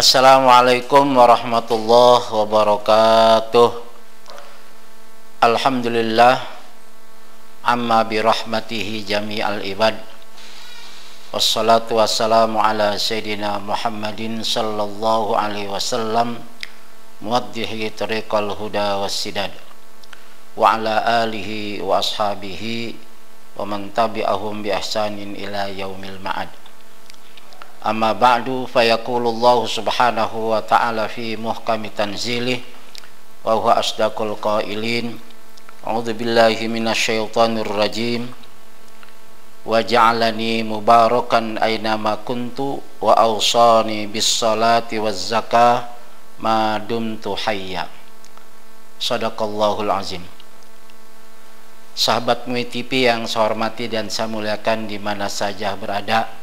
Assalamualaikum warahmatullahi wabarakatuh. Alhamdulillah amma birahmatihi jami'al ibad. Wassalatu wassalamu ala sayyidina Muhammadin sallallahu alaihi wasallam muwaddihi tariqal huda wassidad wa ala alihi wa ashabihi wa man tabi'ahum bi ihsanin ila yaumil ma'ad. Amma ba'du, fayaqulullahu subhanahu wa ta'ala fi muhkami tanzilih wa huwa asdaqul qailin. A'udzu billahi minasyaitonir rajim. Wa ja'alani mubarakan aynama kuntu wa awsani bis salati waz zakah ma dumtu hayya. Shadaqallahul azim. Sahabat MUI TV yang saya hormati dan saya muliakan di mana saja berada,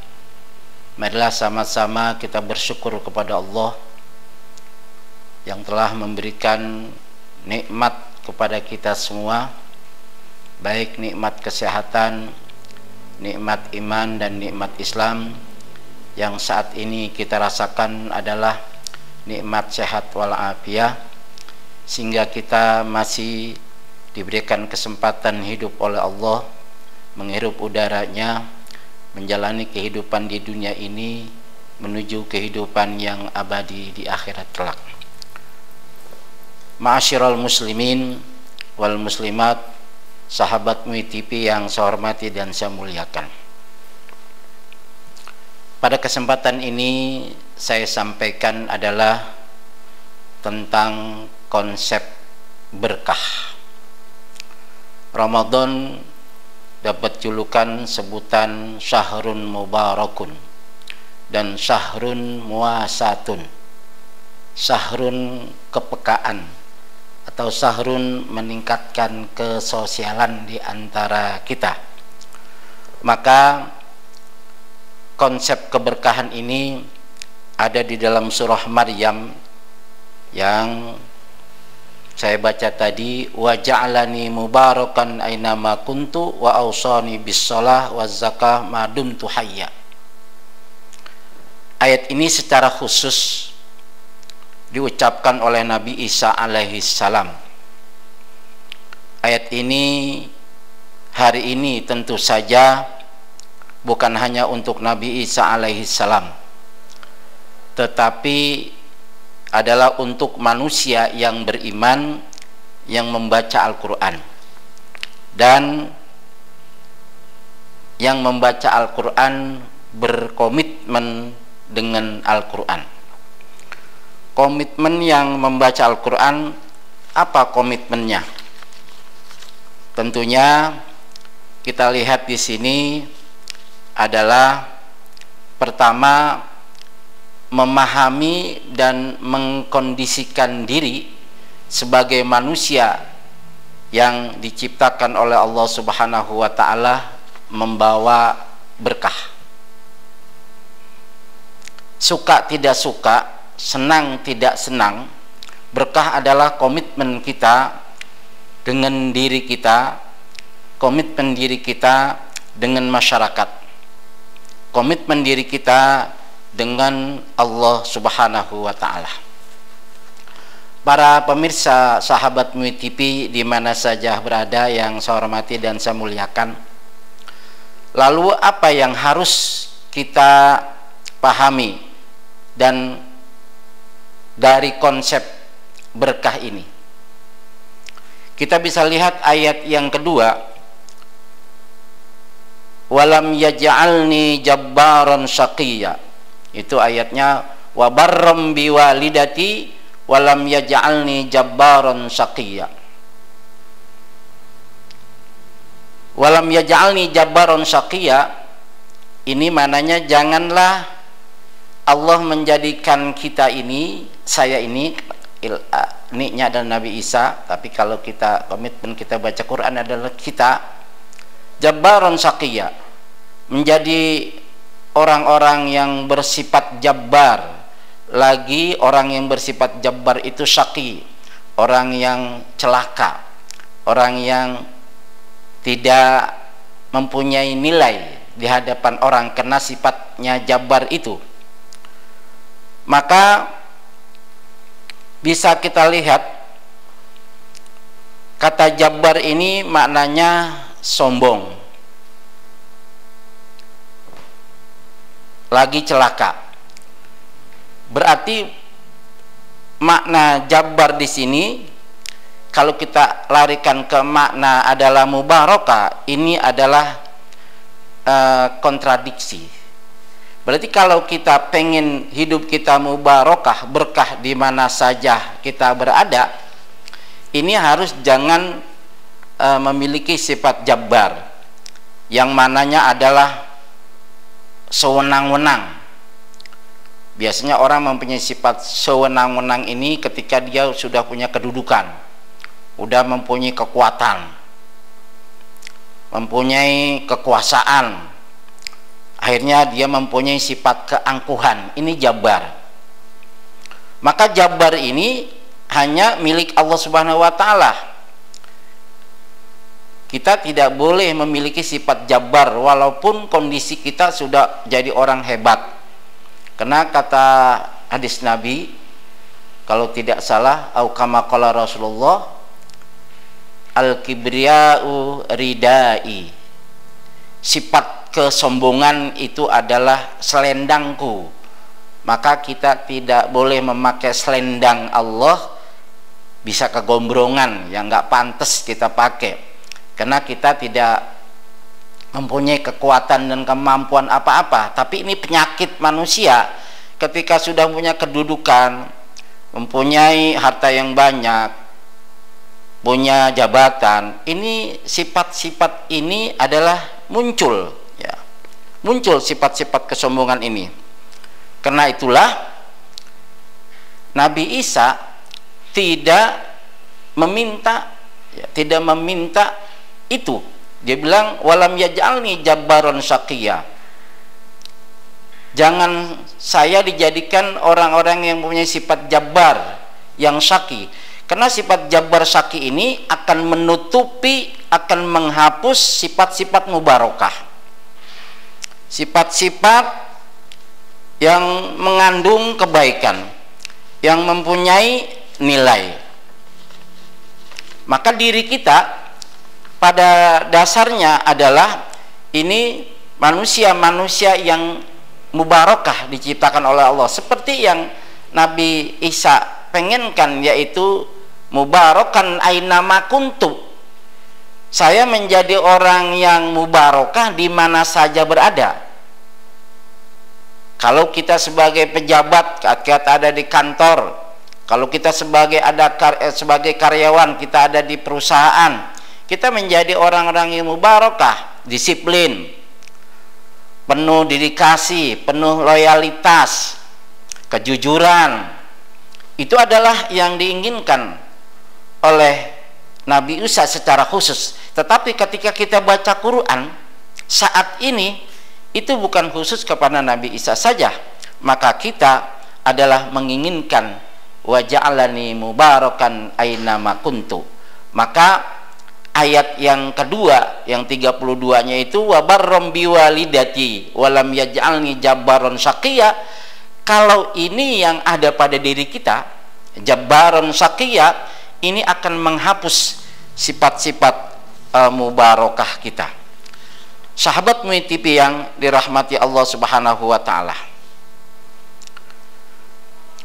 marilah sama-sama kita bersyukur kepada Allah yang telah memberikan nikmat kepada kita semua, baik nikmat kesehatan, nikmat iman, dan nikmat Islam. Yang saat ini kita rasakan adalah nikmat sehat walafiat, sehingga kita masih diberikan kesempatan hidup oleh Allah, menghirup udaranya, menjalani kehidupan di dunia ini menuju kehidupan yang abadi di akhirat kelak. Ma'asyiral muslimin wal muslimat, sahabat MUI TV yang saya hormati dan saya muliakan. Pada kesempatan ini saya sampaikan adalah tentang konsep berkah. Ramadan dapat julukan sebutan syahrun mubarakun dan syahrun muasatun, syahrun kepekaan atau syahrun meningkatkan kesosialan di antara kita. Maka konsep keberkahan ini ada di dalam surah Maryam yang saya baca tadi, wa ja'alani mubarakan aynama kuntu wa awsani bis shalah waz zakah ma dumtu hayya. Ayat ini secara khusus diucapkan oleh Nabi Isa alaihi salam. Ayat ini hari ini tentu saja bukan hanya untuk Nabi Isa alaihi salam, tetapi adalah untuk manusia yang beriman yang membaca Al-Quran, dan yang membaca Al-Quran berkomitmen dengan Al-Quran. Komitmen yang membaca Al-Quran, apa komitmennya? Tentunya kita lihat di sini adalah pertama, memahami dan mengkondisikan diri sebagai manusia yang diciptakan oleh Allah Subhanahu wa ta'ala membawa berkah. Suka tidak suka, senang tidak senang, berkah adalah komitmen kita dengan diri kita, komitmen diri kita dengan masyarakat, komitmen diri kita dengan Allah Subhanahu wa ta'ala. Para pemirsa sahabat MUI TV di mana saja berada yang saya hormati dan saya muliakan, lalu apa yang harus kita pahami dan dari konsep berkah ini? Kita bisa lihat ayat yang kedua, walam yaj'alni jabbaran syaqiyya. Itu ayatnya, wa barram biwalidati walam yaj'alni jabbaran syaqiyya. Walam yaj'alni jabbaran syaqiyya, ini mananya janganlah Allah menjadikan kita ini, saya ini nya adalah Nabi Isa, tapi kalau kita komitmen kita baca Quran adalah kita jabbaran syaqiyya, menjadi orang-orang yang bersifat jabbar. Lagi orang yang bersifat jabbar itu syaqi, orang yang celaka, orang yang tidak mempunyai nilai di hadapan orang karena sifatnya jabbar itu. Maka bisa kita lihat kata Jabbar ini maknanya sombong, lagi celaka. Berarti makna Jabbar di sini kalau kita larikan ke makna adalah mubarakah, ini adalah kontradiksi. Berarti kalau kita pengen hidup kita mubarakah, berkah di mana saja kita berada, ini harus jangan memiliki sifat Jabbar yang mananya adalah sewenang-wenang. Biasanya orang mempunyai sifat sewenang-wenang ini ketika dia sudah punya kedudukan, sudah mempunyai kekuatan, mempunyai kekuasaan, akhirnya dia mempunyai sifat keangkuhan. Ini Jabbar. Maka Jabbar ini hanya milik Allah Subhanahu wa Ta'ala. Kita tidak boleh memiliki sifat Jabbar walaupun kondisi kita sudah jadi orang hebat. Karena kata hadis Nabi, kalau tidak salah, au kama qala Rasulullah, al-kibriya'u ridai, sifat kesombongan itu adalah selendangku. Maka kita tidak boleh memakai selendang Allah, bisa kegombrongan yang nggak pantas kita pakai, karena kita tidak mempunyai kekuatan dan kemampuan apa-apa. Tapi ini penyakit manusia, ketika sudah punya kedudukan, mempunyai harta yang banyak, punya jabatan, ini sifat-sifat ini adalah muncul, ya, muncul sifat-sifat kesombongan ini. Karena itulah Nabi Isa tidak meminta, ya, tidak meminta itu. Dia bilang walam yaj'alni jabbaron syaqiyya, jangan saya dijadikan orang-orang yang punya sifat Jabbar yang syaqi. Karena sifat Jabbar syaqi ini akan menutupi, akan menghapus sifat-sifat mubarakah, sifat-sifat yang mengandung kebaikan, yang mempunyai nilai. Maka diri kita pada dasarnya adalah ini manusia-manusia yang mubarakah diciptakan oleh Allah, seperti yang Nabi Isa pengenkan, yaitu mubarakan ainama kuntu. Saya menjadi orang yang mubarakah di mana saja berada. Kalau kita sebagai pejabat, kita ada di kantor, kalau kita sebagai sebagai karyawan, kita ada di perusahaan, kita menjadi orang-orang yang mubarakah, disiplin, penuh dedikasi, penuh loyalitas, kejujuran. Itu adalah yang diinginkan oleh Nabi Isa secara khusus. Tetapi ketika kita baca Quran saat ini, itu bukan khusus kepada Nabi Isa saja. Maka kita adalah menginginkan wa ja'alani mubarakan ainama kuntu. Maka ayat yang kedua, yang 32-nya itu wa barram biwalidati wa lam yaj'alni jabbaron syaqiyya. Kalau ini yang ada pada diri kita, jabbaron syaqiyya, ini akan menghapus sifat-sifat mubarakah kita. Sahabat MUI TV yang dirahmati Allah Subhanahu wa Ta'ala,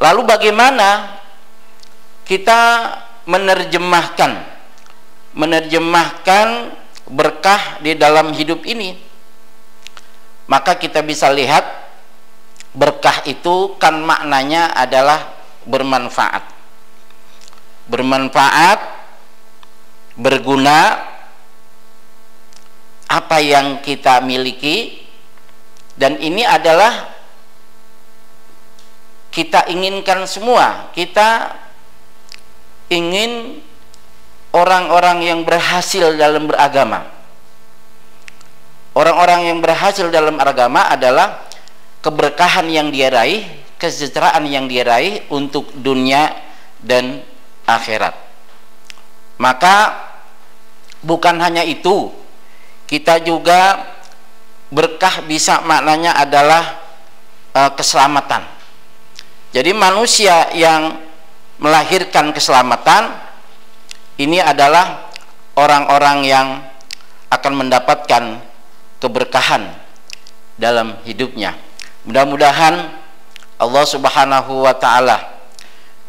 lalu bagaimana kita menerjemahkan berkah di dalam hidup ini? Maka kita bisa lihat berkah itu kan maknanya adalah bermanfaat, berguna. Apa yang kita miliki, dan ini adalah kita inginkan semua. Kita ingin orang-orang yang berhasil dalam beragama. Orang-orang yang berhasil dalam agama adalah keberkahan yang dia raih, kesejahteraan yang dia raih untuk dunia dan akhirat. Maka bukan hanya itu, kita juga berkah bisa maknanya adalah keselamatan. Jadi manusia yang melahirkan keselamatan ini adalah orang-orang yang akan mendapatkan keberkahan dalam hidupnya. Mudah-mudahan Allah Subhanahu wa taala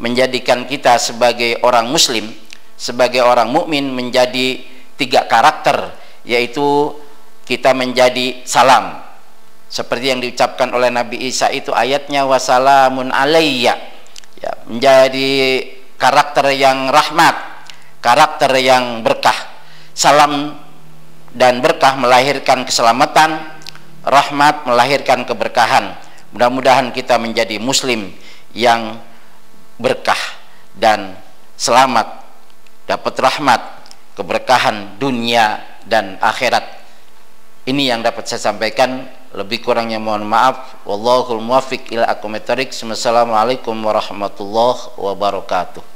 menjadikan kita sebagai orang muslim, sebagai orang mukmin menjadi 3 karakter, yaitu kita menjadi salam seperti yang diucapkan oleh Nabi Isa itu ayatnya wassalamun alayya, ya, menjadi karakter yang rahmat, karakter yang berkah. Salam dan berkah melahirkan keselamatan, rahmat melahirkan keberkahan. Mudah-mudahan kita menjadi muslim yang berkah dan selamat, dapat rahmat, keberkahan dunia dan akhirat. Ini yang dapat saya sampaikan, lebih kurangnya mohon maaf. Wallahul muwaffiq ila aqwamit thoriq. Wassalamualaikum warahmatullahi wabarakatuh.